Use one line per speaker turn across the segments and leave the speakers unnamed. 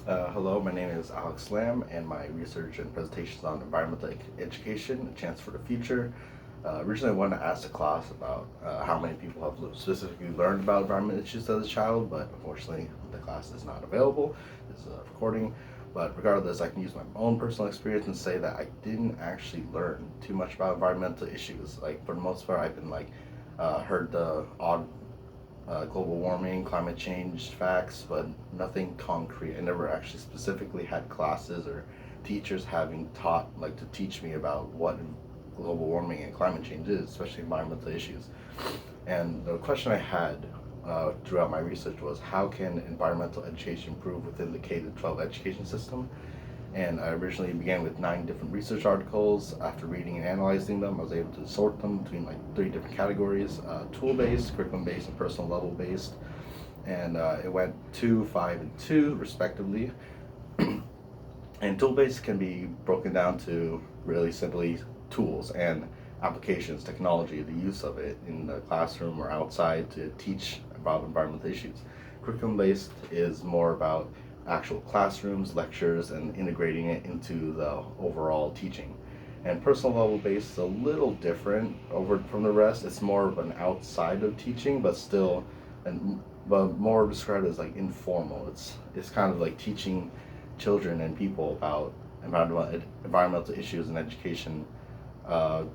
Hello, my name is Alex Lamb, and my research and presentations on environmental education, a chance for the future. Originally, I wanted to ask the class about how many people have specifically learned about environmental issues as a child, but unfortunately, the class is not available. This is a recording. But regardless, I can use my own personal experience and say that I didn't actually learn too much about environmental issues. Like, for the most part, I've been heard the odd global warming, climate change facts, but nothing concrete. I never actually specifically had classes or teachers having taught, like, to teach me about what global warming and climate change is, especially environmental issues. And the question I had throughout my research was, how can environmental education improve within the K to 12 education system? And I originally began with 9 different research articles. After reading and analyzing them, I was able to sort them between like 3 different categories: tool-based, curriculum-based, and personal level-based. And it went 2, 5, and 2 respectively. And tool-based can be broken down to really simply tools and applications, technology, the use of it in the classroom or outside to teach about environmental issues. Curriculum-based is more about actual classrooms, lectures, and integrating it into the overall teaching. And personal level based is a little different over from the rest. It's more of an outside of teaching, but still, and but more described as like informal. It's kind of like teaching children and people about environmental issues and education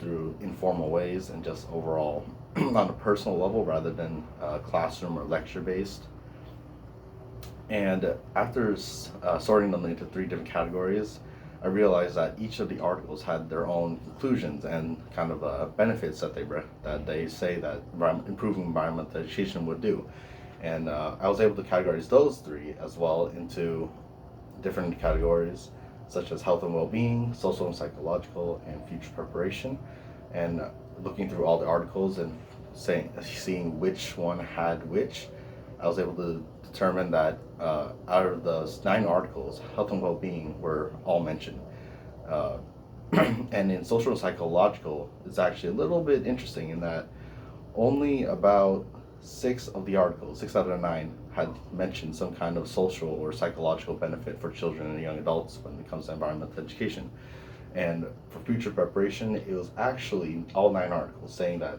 through informal ways and just overall on a personal level rather than classroom or lecture based. And after sorting them into 3 different categories, I realized that each of the articles had their own conclusions and kind of benefits that they say that improving environmental education would do. And I was able to categorize those 3 as well into different categories, such as health and well-being, social and psychological, and future preparation. And looking through all the articles and seeing which one had which, I was able to determine that out of the 9 articles, health and well-being were all mentioned. Uh, and in social and psychological, it's actually a little bit interesting in that only about 6 of the articles, 6 out of the 9, had mentioned some kind of social or psychological benefit for children and young adults when it comes to environmental education. And for future preparation, it was actually all 9 articles saying that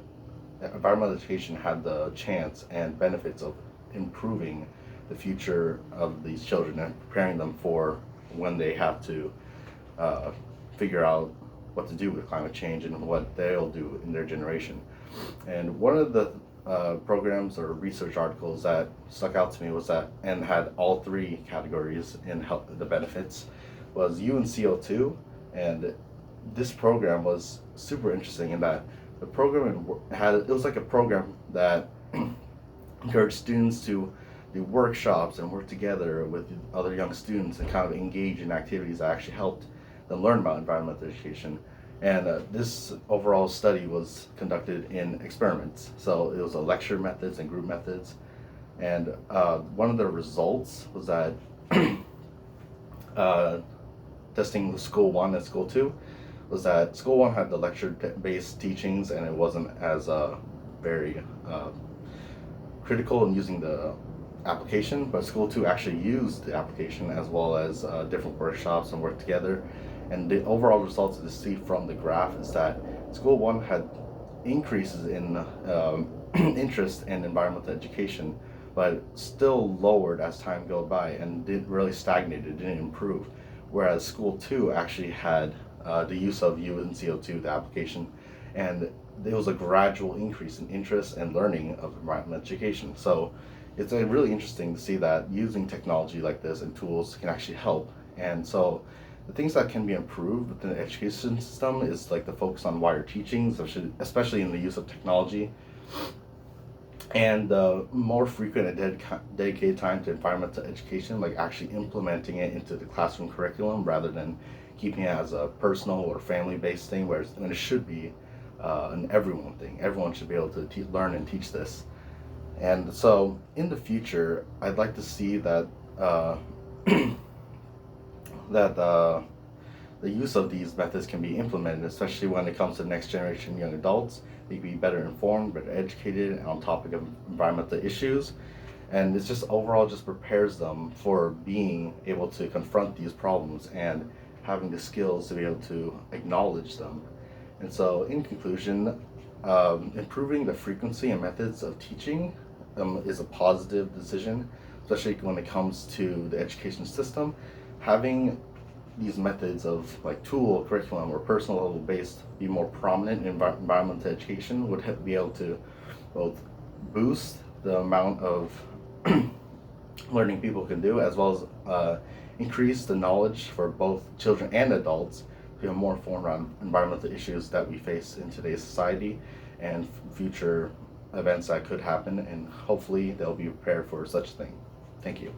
environmental education had the chance and benefits of improving the future of these children and preparing them for when they have to uh, figure out what to do with climate change and what they'll do in their generation. And one of the programs or research articles that stuck out to me was that, and had all 3 categories in health, the benefits, was UNCO2. And this program was super interesting in that the program it was like a program that encouraged students to do workshops and work together with other young students and kind of engage in activities that actually helped them learn about environmental education. And this overall study was conducted in experiments. So it was a lecture methods and group methods. And one of the results was that uh, testing school 1 and school 2 was that school 1 had the lecture based teachings and it wasn't as very critical in using the application, but school 2 actually used the application as well as different workshops and worked together. And the overall results to see from the graph is that school 1 had increases in interest in environmental education, but still lowered as time go by and didn't really stagnate, it didn't improve. Whereas school 2 actually had the use of UNCO2, the application, and it was a gradual increase in interest and learning of environmental education. So it's really interesting to see that using technology like this and tools can actually help. And so the things that can be improved within the education system is like the focus on wider teachings, especially in the use of technology, and more frequent and dedicated time to environmental education, like actually implementing it into the classroom curriculum rather than keeping it as a personal or family-based thing, whereas when it should be an everyone thing. Everyone should be able to learn and teach this. And so in the future, I'd like to see that uh, that the use of these methods can be implemented, especially when it comes to next generation young adults. They can be better informed, better educated on topic of environmental issues, and it's just overall just prepares them for being able to confront these problems and having the skills to be able to acknowledge them. And so, in conclusion, improving the frequency and methods of teaching is a positive decision, especially when it comes to the education system. Having these methods of like tool, curriculum, or personal level based be more prominent in environmental education would be able to both boost the amount of learning people can do, as well as increase the knowledge for both children and adults to be more informed around environmental issues that we face in today's society and future events that could happen, and hopefully they'll be prepared for such a thing. Thank you.